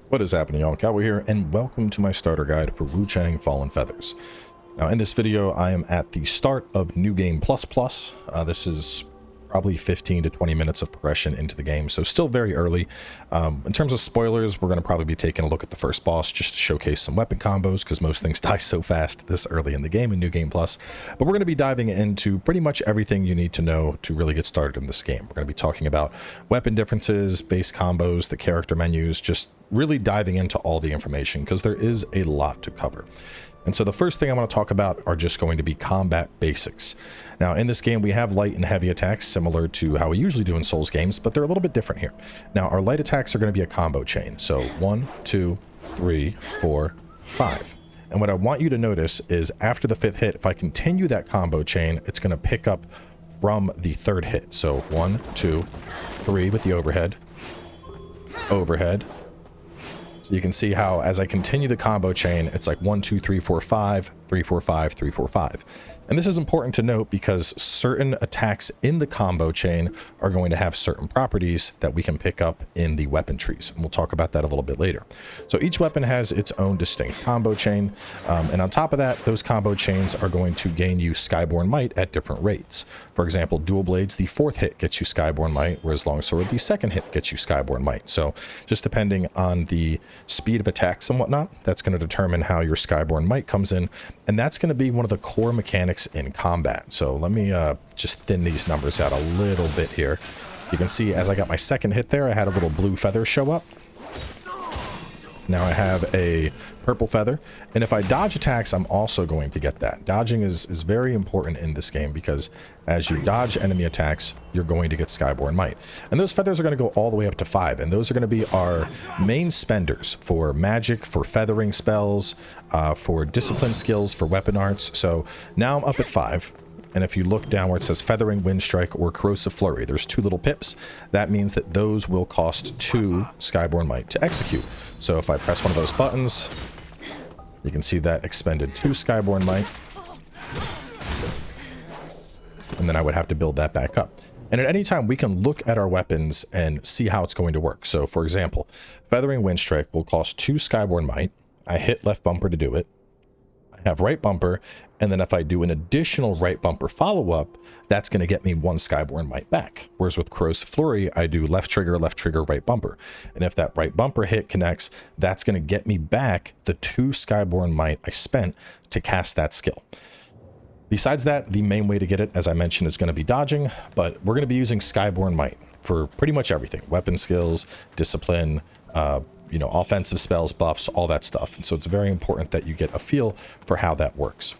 What is happening, y'all? Cowboy here, and welcome to my starter guide for Wuchang Fallen Feathers. Now, in this video, I am at the start of New Game Plus Plus. This is probably 15 to 20 minutes of progression into the game, so still very early. In terms of spoilers, we're going to probably be taking a look at the first boss just to showcase some weapon combos, because most things die so fast this early in the game in New Game Plus. But we're going to be diving into pretty much everything you need to know to really get started in this game. We're going to be talking about weapon differences, base combos, the character menus, just really diving into all the information, because there is a lot to cover. And so the first thing I want to talk about are just going to be combat basics. Now, in this game, we have light and heavy attacks similar to how we usually do in Souls games, but they're a little bit different here. Now, our light attacks are going to be a combo chain. So 1, 2, 3, 4, 5. And what I want you to notice is after the 5th hit, if I continue that combo chain, it's going to pick up from the 3rd hit. So 1, 2, 3 with the overhead. Overhead. So you can see how as I continue the combo chain, it's like 1, 2, 3, 4, 5, 3, 4, 5, 3, 4, 5. And this is important to note because certain attacks in the combo chain are going to have certain properties that we can pick up in the weapon trees. And we'll talk about that a little bit later. So each weapon has its own distinct combo chain. And on top of that, those combo chains are going to gain you Skyborn Might at different rates. For example, Dual Blades, the 4th hit gets you Skyborn Might, whereas Longsword, the 2nd hit gets you Skyborn Might. So just depending on the speed of attacks and whatnot, that's going to determine how your Skyborn Might comes in. And that's going to be one of the core mechanics in combat. So let me just thin these numbers out a little bit here. You can see as I got my 2nd hit there, I had a little blue feather show up. Now I have a purple feather, and if I dodge attacks, I'm also going to get that. Dodging is very important in this game because as you dodge enemy attacks, you're going to get Skyborn Might. And those feathers are going to go all the way up to 5, and those are going to be our main spenders for magic, for feathering spells, for discipline skills, for weapon arts. So now I'm up at 5. And if you look down where it says Feathering, Wind Strike, or Corrosive Flurry, there's 2 little pips. That means that those will cost 2 Skyborn Might to execute. So if I press one of those buttons, you can see that expended 2 Skyborn Might. And then I would have to build that back up. And at any time, we can look at our weapons and see how it's going to work. So for example, Feathering Wind Strike will cost 2 Skyborn Might. I hit left bumper to do it. I have right bumper, and then if I do an additional right bumper follow-up, that's going to get me 1 Skyborn Might back. Whereas with Corrosive Flurry, I do left trigger, right bumper. And if that right bumper hit connects, that's going to get me back the 2 Skyborn Might I spent to cast that skill. Besides that, the main way to get it, as I mentioned, is going to be dodging, but we're going to be using Skyborn Might for pretty much everything. Weapon skills, discipline, offensive spells, buffs, all that stuff. And so it's very important that you get a feel for how that works.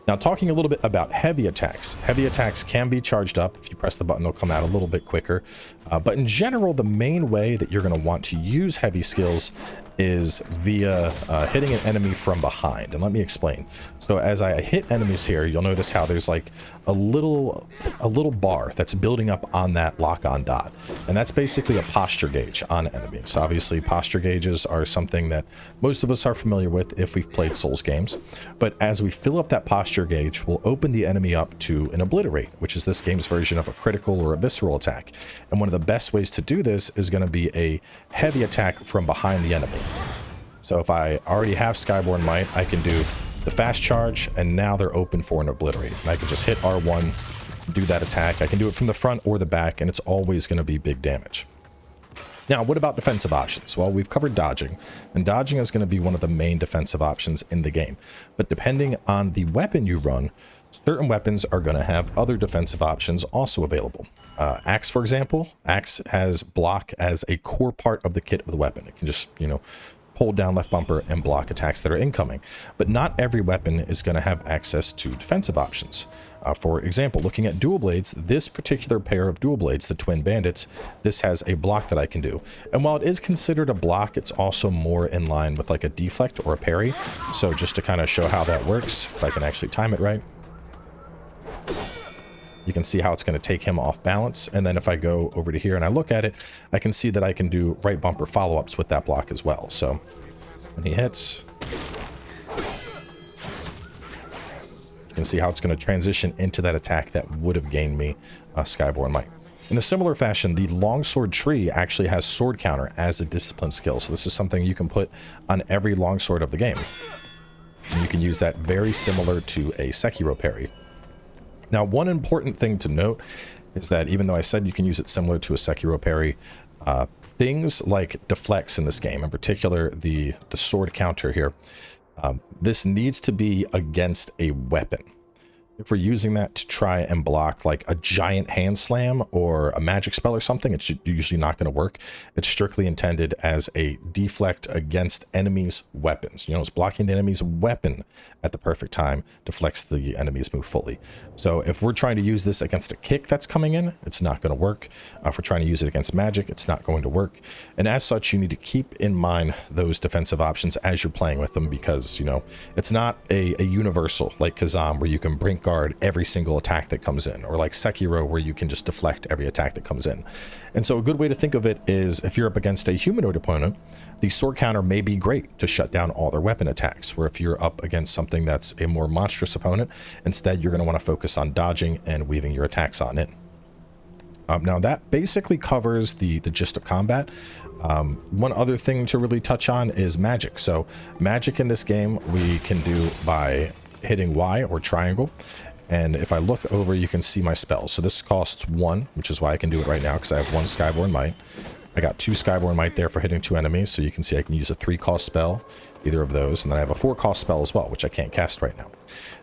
Now, talking a little bit about heavy attacks. Heavy attacks can be charged up. If you press the button, they'll come out a little bit quicker. But in general, the main way that you're going to want to use heavy skills is via hitting an enemy from behind. And let me explain. So as I hit enemies here, you'll notice how there's like a little bar that's building up on that lock-on dot. And that's basically a posture gauge on enemies. Obviously, posture gauges are something that most of us are familiar with if we've played Souls games. But as we fill up that posture gauge, we'll open the enemy up to an obliterate, which is this game's version of a critical or a visceral attack. And one of the best ways to do this is going to be a heavy attack from behind the enemy. So if I already have Skyborn Might, I can do the fast charge, and now they're open for an obliterate. And I can just hit R1, do that attack. I can do it from the front or the back, and it's always going to be big damage. Now, what about defensive options? Well, we've covered dodging, and dodging is going to be one of the main defensive options in the game. But depending on the weapon you run, certain weapons are going to have other defensive options also available. Axe, for example, Axe has block as a core part of the kit of the weapon. It can just, hold down left bumper and block attacks that are incoming. But not every weapon is going to have access to defensive options. For example, looking at dual blades, this particular pair of dual blades, the Twin Bandits, this has a block that I can do. And while it is considered a block, it's also more in line with like a deflect or a parry. So just to kind of show how that works, if I can actually time it right, you can see how it's going to take him off balance. And then if I go over to here and I look at it, I can see that I can do right bumper follow-ups with that block as well. So when he hits, you can see how it's going to transition into that attack that would have gained me Skyborn Might. In a similar fashion, the longsword tree actually has sword counter as a discipline skill. So this is something you can put on every longsword of the game. And you can use that very similar to a Sekiro parry. Now, one important thing to note is that even though I said you can use it similar to a Sekiro parry, things like deflects in this game, in particular the sword counter here, this needs to be against a weapon. If we're using that to try and block like a giant hand slam or a magic spell or something, it's usually not going to work. It's strictly intended as a deflect against enemies' weapons. You know, it's blocking the enemy's weapon at the perfect time, deflects the enemy's move fully. So if we're trying to use this against a kick that's coming in, it's not going to work. If we're trying to use it against magic, it's not going to work. And as such, you need to keep in mind those defensive options as you're playing with them, because, you know, it's not a universal like Kazam where you can brink guard every single attack that comes in, or like Sekiro where you can just deflect every attack that comes in. And so a good way to think of it is if you're up against a humanoid opponent, the sword counter may be great to shut down all their weapon attacks, where if you're up against something that's a more monstrous opponent, instead you're going to want to focus on dodging and weaving your attacks on in. Now that basically covers the gist of combat. One other thing to really touch on is magic. So magic in this game we can do by hitting Y or triangle, and if I look over you can see my spells. So this costs 1, which is why I can do it right now, because I have 1 Skyborn Might. I got 2 Skyborn Might there for hitting 2 enemies, so you can see I can use a 3-cost spell, either of those, and then I have a 4-cost spell as well, which I can't cast right now.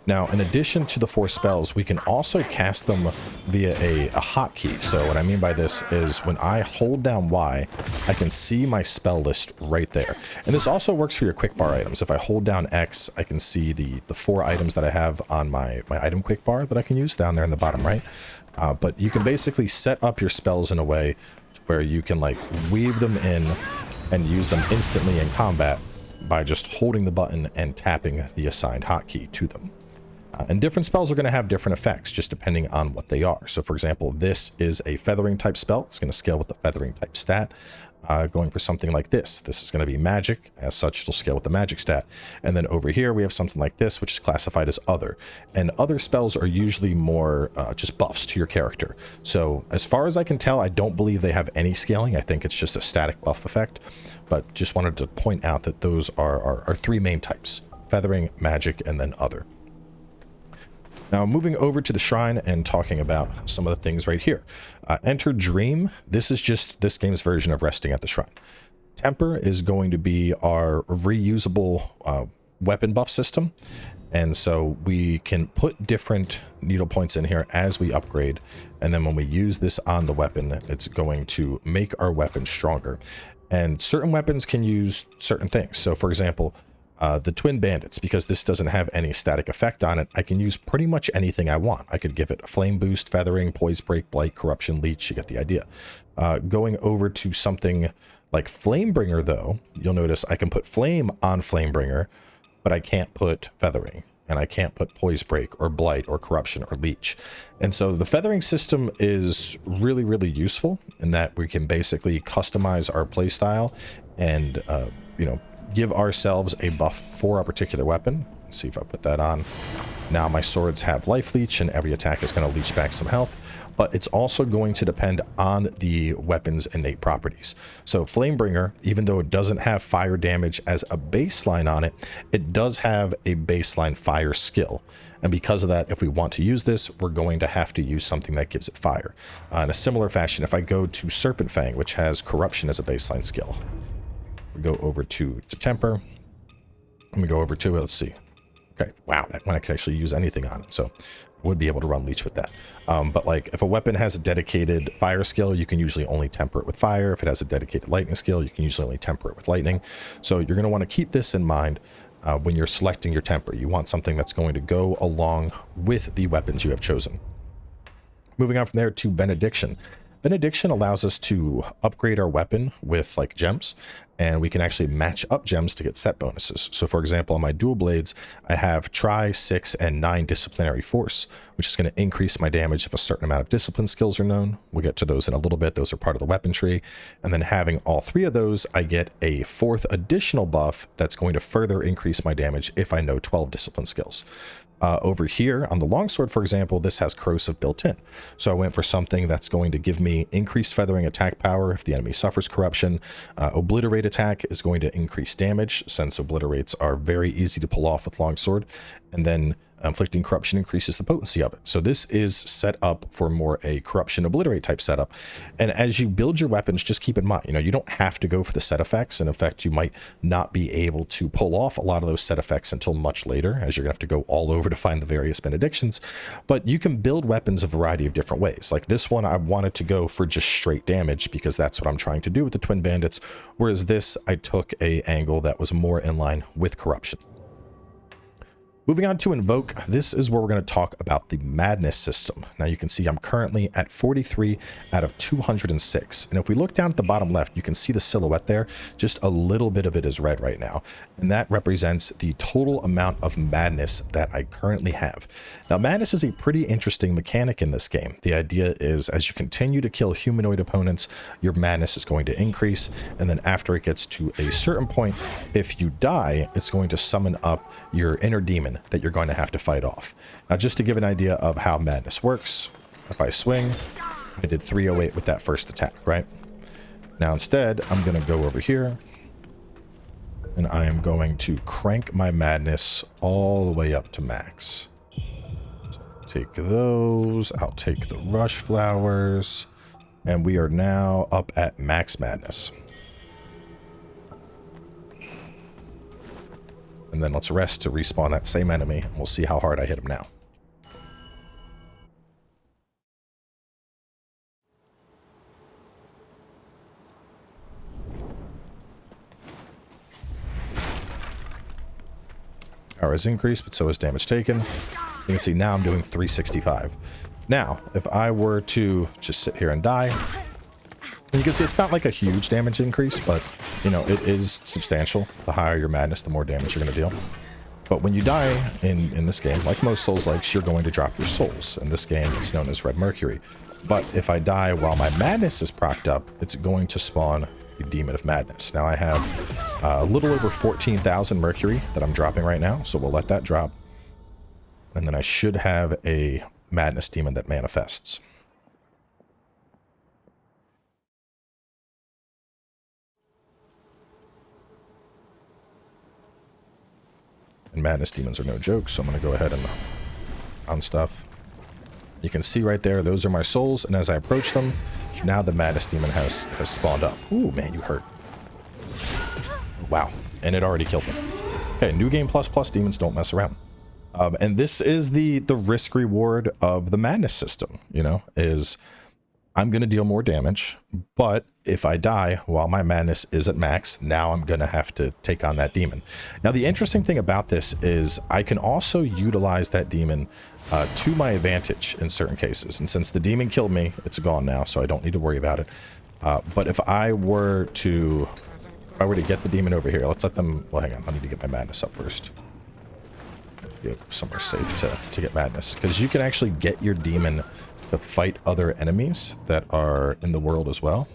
Now, in addition to the 4 spells, we can also cast them via a hotkey. So what I mean by this is when I hold down Y, I can see my spell list right there. And this also works for your quick bar items. If I hold down X, I can see the 4 items that I have on my item quick bar that I can use down there in the bottom right. But you can basically set up your spells in a way where you can like weave them in and use them instantly in combat by just holding the button and tapping the assigned hotkey to them. And different spells are going to have different effects just depending on what they are. So for example, this is a feathering type spell. It's going to scale with the feathering type stat. Going for something like this. This is going to be magic. As such, it'll scale with the magic stat. And then over here, we have something like this, which is classified as other. And other spells are usually more just buffs to your character. So as far as I can tell, I don't believe they have any scaling. I think it's just a static buff effect. But just wanted to point out that those are 3 main types: feathering, magic, and then other. Now, moving over to the shrine and talking about some of the things right here. Enter Dream. This is just this game's version of resting at the shrine. Temper is going to be our reusable weapon buff system. And so we can put different needle points in here as we upgrade. And then when we use this on the weapon, it's going to make our weapon stronger. And certain weapons can use certain things. So for example, the Twin Bandits, because this doesn't have any static effect on it, I can use pretty much anything I want. I could give it a flame boost, feathering, poise break, blight, corruption, leech. You get the idea. Going over to something like Flamebringer, though, you'll notice I can put flame on Flamebringer, but I can't put feathering, and I can't put poise break or blight or corruption or leech. And so the feathering system is really, really useful in that we can basically customize our playstyle and, you know, give ourselves a buff for a particular weapon. Let's see if I put that on. Now my swords have life leech and every attack is going to leech back some health, but it's also going to depend on the weapon's innate properties. So Flamebringer, even though it doesn't have fire damage as a baseline on it, it does have a baseline fire skill. And because of that, if we want to use this, we're going to have to use something that gives it fire. In a similar fashion, if I go to Serpent Fang, which has corruption as a baseline skill, we go over to Temper, and we go over to it. Let's see. Okay, wow, that one I can actually use anything on it, so I would be able to run leech with that. But like if a weapon has a dedicated fire skill, you can usually only temper it with fire. If it has a dedicated lightning skill, you can usually only temper it with lightning. So you're going to want to keep this in mind when you're selecting your temper. You want something that's going to go along with the weapons you have chosen. Moving on from there to Benediction. Benediction allows us to upgrade our weapon with like gems, and we can actually match up gems to get set bonuses. So for example, on my dual blades, I have Tri, 6, and 9 disciplinary force, which is going to increase my damage if a certain amount of discipline skills are known. We'll get to those in a little bit. Those are part of the weapon tree. And then having all 3 of those, I get a 4th additional buff that's going to further increase my damage if I know 12 discipline skills. Over here on the longsword, for example, this has corrosive built in. So I went for something that's going to give me increased feathering attack power if the enemy suffers corruption. Obliterate attack is going to increase damage, since obliterates are very easy to pull off with longsword. And then inflicting corruption increases the potency of it. So this is set up for more a corruption obliterate type setup. And as you build your weapons, just keep in mind, you don't have to go for the set effects. In effect, you might not be able to pull off a lot of those set effects until much later, as you're gonna have to go all over to find the various benedictions. But you can build weapons a variety of different ways. Like this one, I wanted to go for just straight damage because that's what I'm trying to do with the twin bandits. Whereas this, I took a angle that was more in line with corruption. Moving on to Invoke, this is where we're going to talk about the madness system. Now you can see I'm currently at 43 out of 206. And if we look down at the bottom left, you can see the silhouette there. Just a little bit of it is red right now. And that represents the total amount of madness that I currently have. Now madness is a pretty interesting mechanic in this game. The idea is as you continue to kill humanoid opponents, your madness is going to increase. And then after it gets to a certain point, if you die, it's going to summon up your inner demon that you're going to have to fight off. Now, just to give an idea of how madness works, if I swing, I did 308 with that first attack, right? Now, instead, I'm going to go over here, and I am going to crank my madness all the way up to max. So take those, I'll take the rush flowers, and we are now up at max madness. And then let's rest to respawn that same enemy, and we'll see how hard I hit him now. Power has increased, but so has damage taken. You can see now I'm doing 365. Now, if I were to just sit here and die, you can see it's not like a huge damage increase, but, it is substantial. The higher your madness, the more damage you're going to deal. But when you die in this game, like most Souls-likes, you're going to drop your souls. In this game, it's known as Red Mercury. But if I die while my madness is procced up, it's going to spawn a Demon of Madness. Now I have a little over 14,000 Mercury that I'm dropping right now, so we'll let that drop. And then I should have a Madness Demon that manifests. And Madness Demons are no joke, so I'm going to go ahead and on stuff. You can see right there, those are my souls, and as I approach them, now the Madness Demon has spawned up. Ooh, man, you hurt. Wow, and it already killed me. Okay, New Game Plus demons don't mess around. And this is the risk reward of the Madness system, is I'm going to deal more damage, but if I die while my madness is at max, now I'm going to have to take on that demon. Now, the interesting thing about this is I can also utilize that demon to my advantage in certain cases. And since the demon killed me, it's gone now, so I don't need to worry about it. But if I were to get the demon over here, let's let them, well, hang on, I need to get my madness up first. Get somewhere safe to get madness, because you can actually get your demon to fight other enemies that are in the world as well.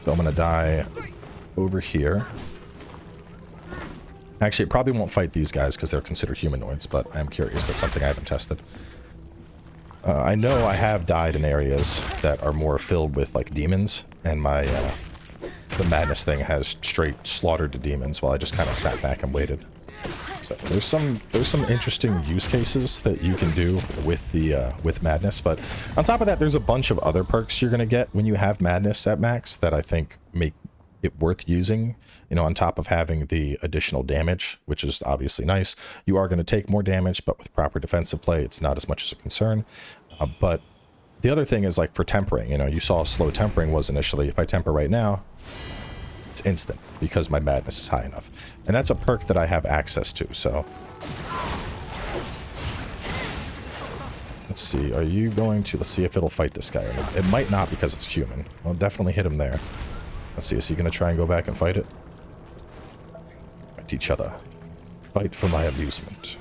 So I'm going to die over here. Actually, it probably won't fight these guys because they're considered humanoids, but I'm curious. That's something I haven't tested. I know I have died in areas that are more filled with like demons, and my the madness thing has straight slaughtered the demons while I just kind of sat back and waited. So there's some interesting use cases that you can do with madness, but on top of that, there's a bunch of other perks you're gonna get when you have madness at max that I think make it worth using. On top of having the additional damage, which is obviously nice, you are going to take more damage, but with proper defensive play, it's not as much as a concern. But the other thing is like for tempering, you saw slow tempering was initially. If I temper right now, it's instant because my madness is high enough. And that's a perk that I have access to, so. Let's see, are you going to, let's see if it'll fight this guy. It might not because it's human. I'll definitely hit him there. Let's see, is he going to try and go back and fight it? Fight each other. Fight for my amusement.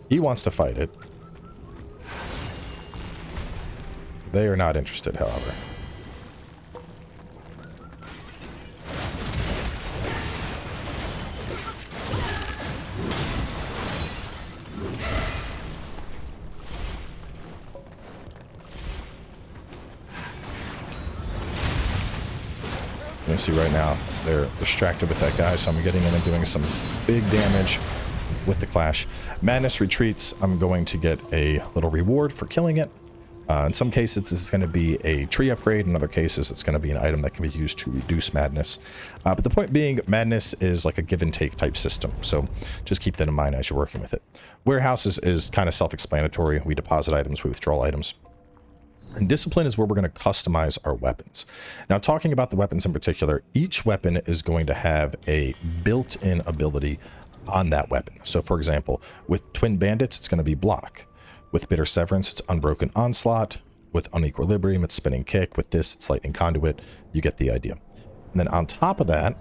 He wants to fight it. They are not interested, however. can see right now, they're distracted with that guy, so I'm getting in and doing some big damage with the clash. Madness retreats, I'm going to get a little reward for killing it. In some cases, this is going to be a tree upgrade. In other cases, it's going to be an item that can be used to reduce madness. But the point being, madness is like a give and take type system. So just keep that in mind as you're working with it. Warehouse is kind of self-explanatory. We deposit items, we withdraw items. And discipline is where we're going to customize our weapons. Now, talking about the weapons in particular, each weapon is going to have a built-in ability on that weapon. So for example, with Twin Bandits, it's going to be block. With Bitter Severance, it's Unbroken Onslaught. With Unequilibrium, it's Spinning Kick. With this, it's Lightning Conduit. You get the idea. And then on top of that,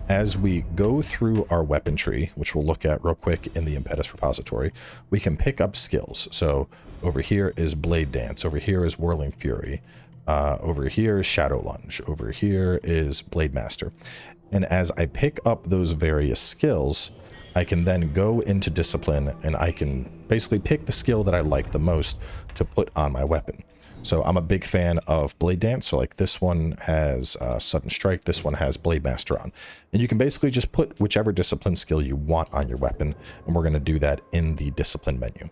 as we go through our weapon tree, which we'll look at real quick in the Impetus Repository, we can pick up skills. So over here is Blade Dance. Over here is Whirling Fury. Over here is Shadow Lunge. Over here is Blade Master. And as I pick up those various skills, I can then go into discipline and I can basically pick the skill that I like the most to put on my weapon. So I'm a big fan of Blade Dance. So like this one has Sudden Strike. This one has Blade Master on. And you can basically just put whichever discipline skill you want on your weapon. And we're going to do that in the discipline menu.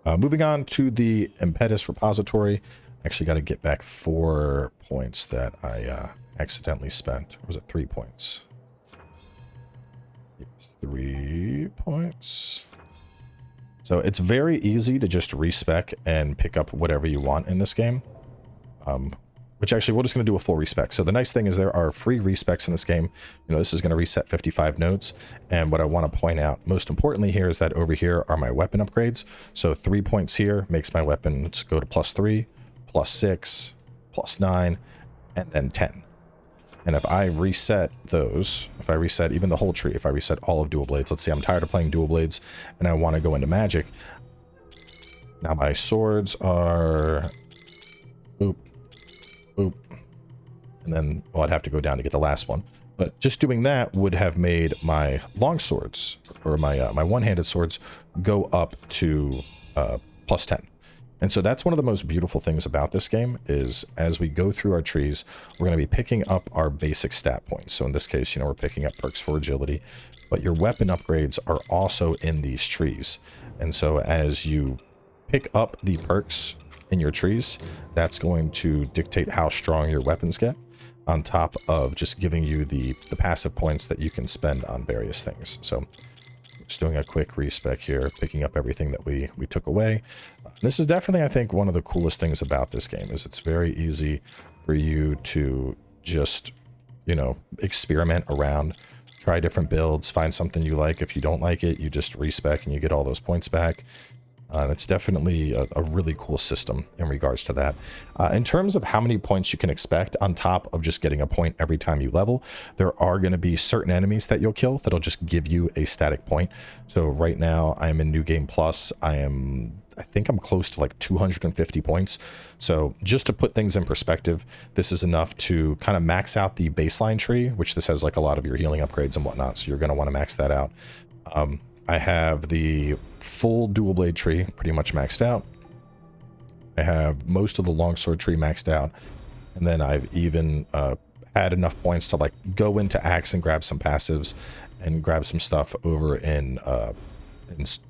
Moving on to the Impetus Repository. Actually got to get back 4 points that I accidentally spent. Or was it 3 points? 3 points. So it's very easy to just respec and pick up whatever you want in this game. Which actually, we're just going to do a full respec. So the nice thing is there are free respecs in this game. You know, this is going to reset 55 nodes. And what I want to point out most importantly here is that over here are my weapon upgrades. So 3 points here makes my weapons go to +3, +6, +9, and then 10. And if I reset those, if I reset even the whole tree, if I reset all of dual blades, let's say I'm tired of playing dual blades and I want to go into magic. Now my swords are, boop, boop, and then, well, I'd have to go down to get the last one. But just doing that would have made my long swords, or my my one-handed swords, go up to +10. And so that's one of the most beautiful things about this game is as we go through our trees, we're going to be picking up our basic stat points. So in this case, you know, we're picking up perks for agility, but your weapon upgrades are also in these trees. And so as you pick up the perks in your trees, that's going to dictate how strong your weapons get, on top of just giving you the passive points that you can spend on various things. So just doing a quick respec here, picking up everything that we took away. This is definitely, I think, one of the coolest things about this game is it's very easy for you to just, you know, experiment around, try different builds, find something you like. If you don't like it, you just respec and you get all those points back. It's definitely a really cool system in regards to that. In terms of how many points you can expect on top of just getting a point every time you level, there are going to be certain enemies that you'll kill that'll just give you a static point. So right now I'm in New Game Plus. I think I'm close to like 250 points. So just to put things in perspective, this is enough to kind of max out the baseline tree, which this has like a lot of your healing upgrades and whatnot. So you're going to want to max that out. I have the full dual blade tree pretty much maxed out. I have most of the longsword tree maxed out. And then I've even had enough points to like go into axe and grab some passives and grab some stuff over in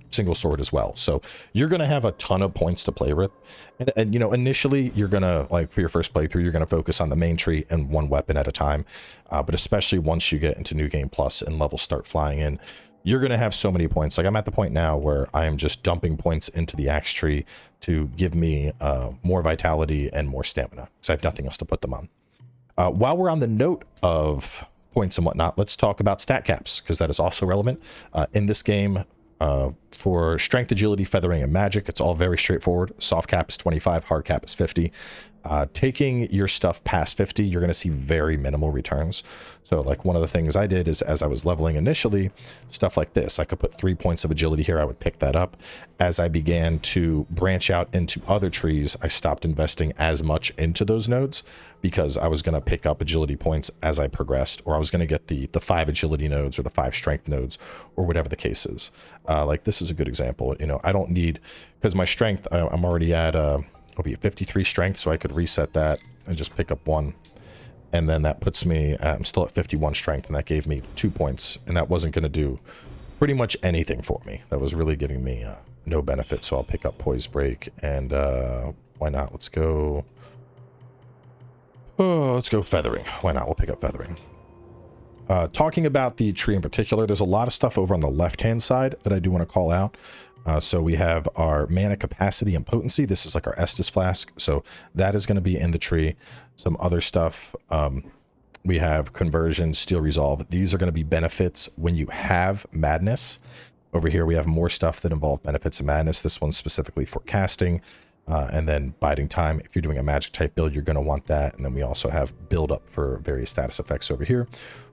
single sword as well. So you're going to have a ton of points to play with. And you know, initially you're going to, like for your first playthrough, you're going to focus on the main tree and one weapon at a time. But especially once you get into New Game Plus and levels start flying in, you're going to have so many points. Like I'm at the point now where I am just dumping points into the axe tree to give me more vitality and more stamina, because I have nothing else to put them on. While we're on the note of points and whatnot, let's talk about stat caps, because that is also relevant. In this game, for strength, agility, feathering, and magic, it's all very straightforward. Soft cap is 25, hard cap is 50. Taking your stuff past 50, you're going to see very minimal returns. So like one of the things I did is as I was leveling initially, stuff like this, I could put 3 points of agility here. I would pick that up. As I began to branch out into other trees, I stopped investing as much into those nodes because I was going to pick up agility points as I progressed, or I was going to get the 5 agility nodes or the 5 strength nodes or whatever the case is. Like this is a good example. You know, I don't need, because my strength, I'm already at, it'll be 53 strength, so I could reset that and just pick up 1. And then that puts me, I'm still at 51 strength, and that gave me 2 points, and that wasn't going to do pretty much anything for me. That was really giving me no benefit, so I'll pick up Poise Break, and why not? Let's go Feathering. Why not? We'll pick up Feathering. Talking about the tree in particular, there's a lot of stuff over on the left-hand side that I do want to call out. So we have our mana capacity and potency. This is like our Estus flask. So that is going to be in the tree. Some other stuff. We have conversion, steel resolve. These are going to be benefits when you have madness. Over here, we have more stuff that involve benefits of madness. This one's specifically for casting. And then biding time. If you're doing a magic type build, you're going to want that. And then we also have build up for various status effects over here.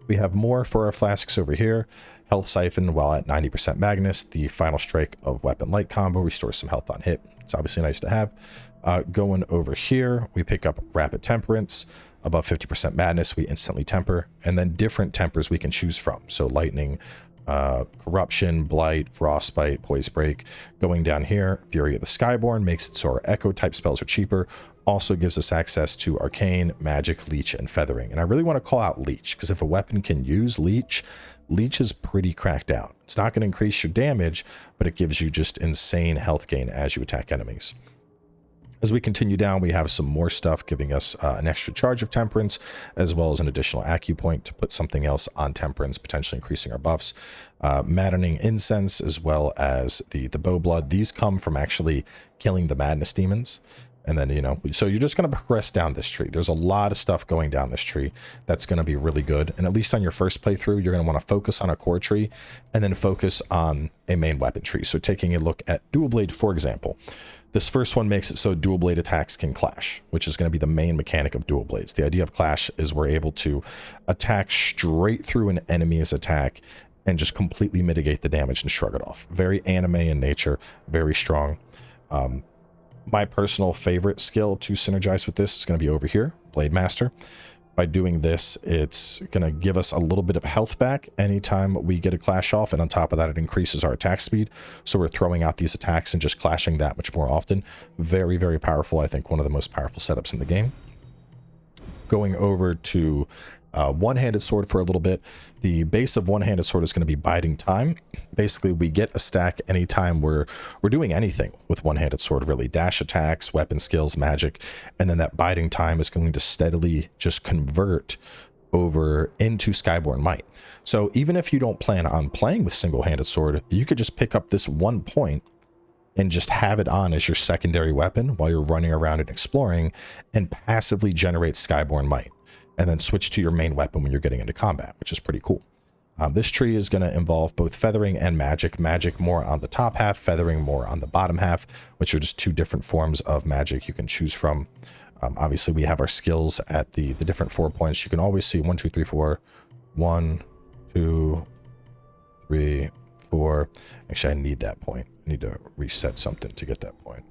We have more for our flasks over here. Health Siphon while at 90% Magnus. The Final Strike of Weapon Light combo restores some health on hit. It's obviously nice to have. Going over here, we pick up Rapid Temperance. Above 50% Madness, we instantly temper. And then different tempers we can choose from. So Lightning, Corruption, Blight, Frostbite, Poise Break. Going down here, Fury of the Skyborn makes it so our Echo type spells are cheaper. Also gives us access to Arcane, Magic, Leech, and Feathering. And I really want to call out Leech, because if a weapon can use Leech, Leech is pretty cracked out. It's not going to increase your damage, but it gives you just insane health gain as you attack enemies. As we continue down, we have some more stuff giving us an extra charge of Temperance, as well as an additional Acupoint to put something else on Temperance, potentially increasing our buffs. Maddening Incense, as well as the Bow Blood. These come from actually killing the Madness Demons. And then, you know, so you're just going to progress down this tree. There's a lot of stuff going down this tree that's going to be really good. And at least on your first playthrough, you're going to want to focus on a core tree and then focus on a main weapon tree. So taking a look at Dual Blade, for example, this first one makes it so dual blade attacks can clash, which is going to be the main mechanic of dual blades. The idea of clash is we're able to attack straight through an enemy's attack and just completely mitigate the damage and shrug it off. Very anime in nature, very strong. My personal favorite skill to synergize with this is going to be over here, Blade Master. By doing this, it's going to give us a little bit of health back anytime we get a clash off, and on top of that, it increases our attack speed. So we're throwing out these attacks and just clashing that much more often. Very, very powerful. I think one of the most powerful setups in the game. Going over to one-handed sword for a little bit. The base of one-handed sword is going to be biding time. Basically, we get a stack anytime we're doing anything with one-handed sword, really. Dash attacks, weapon skills, magic, and then that biding time is going to steadily just convert over into Skyborn Might. So even if you don't plan on playing with single-handed sword, you could just pick up this 1 point and just have it on as your secondary weapon while you're running around and exploring, and passively generate Skyborn Might. And then switch to your main weapon when you're getting into combat, which is pretty cool. This tree is going to involve both feathering and magic. Magic more on the top half, feathering more on the bottom half, which are just two different forms of magic you can choose from. Obviously, we have our skills at the different 4 points. You can always see 1, 2, 3, 4. 1, 2, 3, 4. Actually, I need that point. I need to reset something to get that point.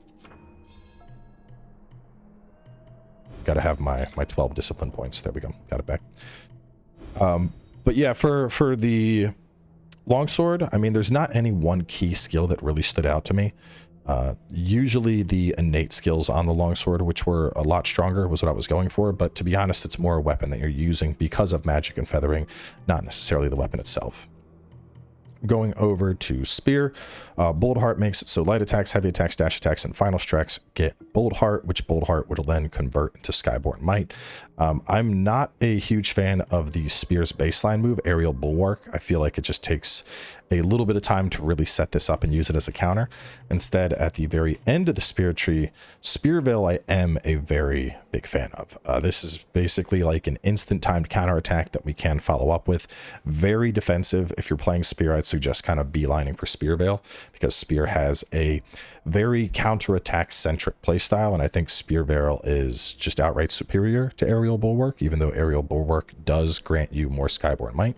Got to have my 12 discipline points. There we go. Got it back. But yeah, for the longsword, I mean, there's not any one key skill that really stood out to me. Usually the innate skills on the longsword, which were a lot stronger, was what I was going for. But to be honest, it's more a weapon that you're using because of magic and feathering, not necessarily the weapon itself. Going over to Spear, Bold Heart makes it so light attacks, heavy attacks, dash attacks, and final strikes get Bold Heart, which Bold Heart will then convert into Skyborn Might. I'm not a huge fan of the Spear's baseline move, Aerial Bulwark. I feel like it just takes a little bit of time to really set this up and use it as a counter. Instead, at the very end of the Spear tree, Spear Veil I am a very big fan of. This is basically like an instant timed counterattack that we can follow up with. Very defensive. If you're playing Spear, I'd suggest kind of beelining for Spear Veil, because Spear has a very counterattack centric playstyle, and I think Spear Veil is just outright superior to Aerial Bulwark, even though Aerial Bulwark does grant you more Skyborn Might.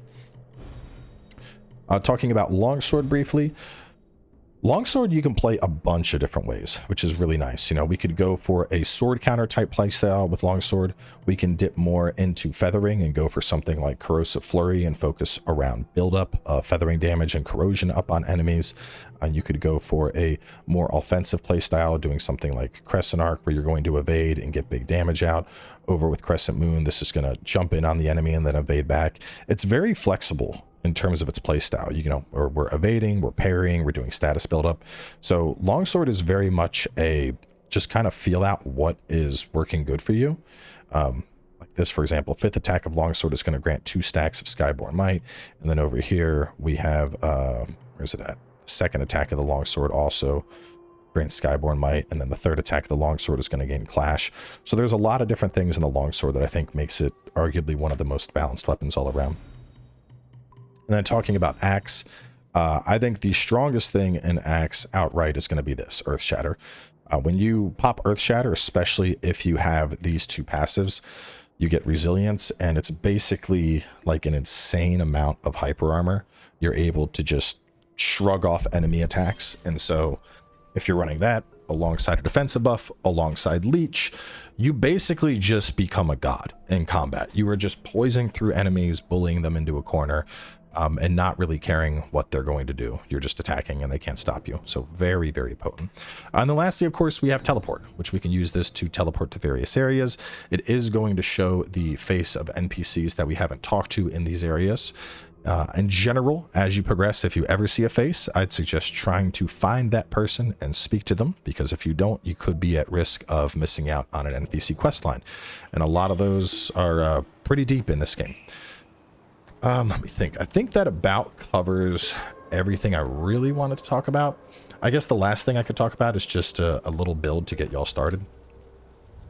Talking about Longsword briefly, Longsword, you can play a bunch of different ways, which is really nice. You know, we could go for a sword counter type playstyle with longsword. We can dip more into feathering and go for something like corrosive flurry and focus around buildup, feathering damage and corrosion up on enemies. You could go for a more offensive playstyle, doing something like Crescent Arc, where you're going to evade and get big damage out. Over with Crescent Moon, this is going to jump in on the enemy and then evade back. It's very flexible in terms of its playstyle. You know, or we're evading, we're parrying, we're doing status buildup. So longsword is very much a just kind of feel out what is working good for you. Like this, for example, 5th attack of longsword is going to grant 2 stacks of Skyborn Might, and then over here we have where's it at? The 2nd attack of the longsword also grants Skyborn Might, and then the 3rd attack of the longsword is going to gain Clash. So there's a lot of different things in the longsword that I think makes it arguably one of the most balanced weapons all around. And then talking about axe, I think the strongest thing in axe outright is going to be this, Earth Shatter. When you pop Earth Shatter, especially if you have these 2 passives, you get resilience, and it's basically like an insane amount of hyper armor. You're able to just shrug off enemy attacks, and so if you're running that alongside a defensive buff, alongside leech, you basically just become a god in combat. You are just poisoning through enemies, bullying them into a corner, and not really caring what they're going to do. You're just attacking and they can't stop you. So very, very potent. And then lastly, of course, we have teleport, which we can use this to teleport to various areas. It is going to show the face of NPCs that we haven't talked to in these areas. In general, as you progress, if you ever see a face, I'd suggest trying to find that person and speak to them, because if you don't, you could be at risk of missing out on an NPC questline. And a lot of those are pretty deep in this game. Let me think. I think that about covers everything I really wanted to talk about. I guess the last thing I could talk about is just a little build to get y'all started.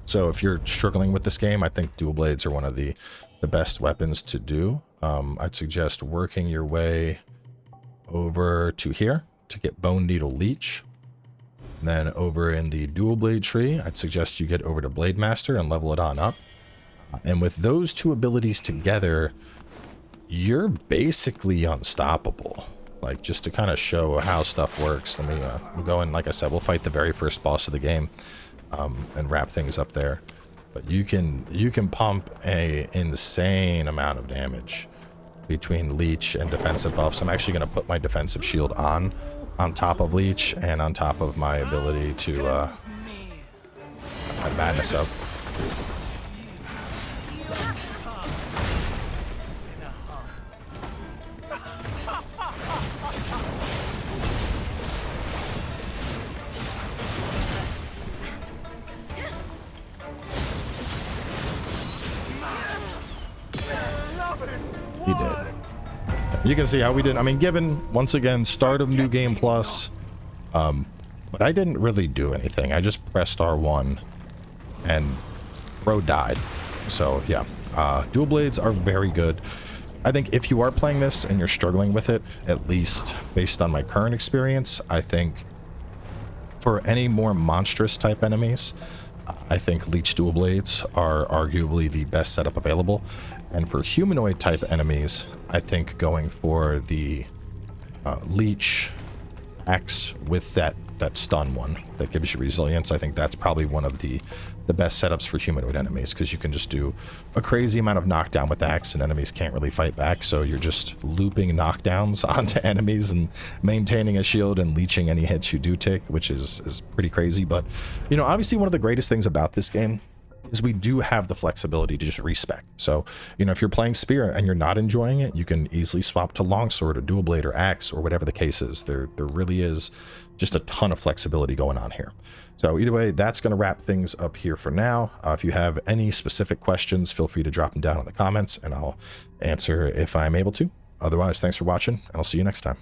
So if you're struggling with this game, I think dual blades are one of the best weapons to do. I'd suggest working your way over to here to get Bone Needle Leech. And then over in the dual blade tree, I'd suggest you get over to Blade Master and level it on up. And with those 2 abilities together, you're basically unstoppable. Like, just to kind of show how stuff works, let me we'll go in. Like I said, we'll fight the very first boss of the game and wrap things up there. But you can pump a insane amount of damage between leech and defensive buffs. I'm actually going to put my defensive shield on top of leech and on top of my ability to my madness up. He did. You can see how we did. I mean, given, once again, start of New Game Plus, but I didn't really do anything. I just pressed R1 and bro died. So yeah, dual blades are very good. I think if you are playing this and you're struggling with it, at least based on my current experience, I think for any more monstrous type enemies, I think leech dual blades are arguably the best setup available. And for humanoid type enemies, I think going for the leech axe with that stun one that gives you resilience, I think that's probably one of the best setups for humanoid enemies, because you can just do a crazy amount of knockdown with the axe and enemies can't really fight back. So you're just looping knockdowns onto enemies and maintaining a shield and leeching any hits you do take, which is pretty crazy. But, you know, obviously one of the greatest things about this game is we do have the flexibility to just respec. So, you know, if you're playing spear and you're not enjoying it, you can easily swap to longsword or dual blade or axe or whatever the case is. There really is just a ton of flexibility going on here. So either way, that's going to wrap things up here for now. If you have any specific questions, feel free to drop them down in the comments and I'll answer if I'm able to. Otherwise, thanks for watching and I'll see you next time.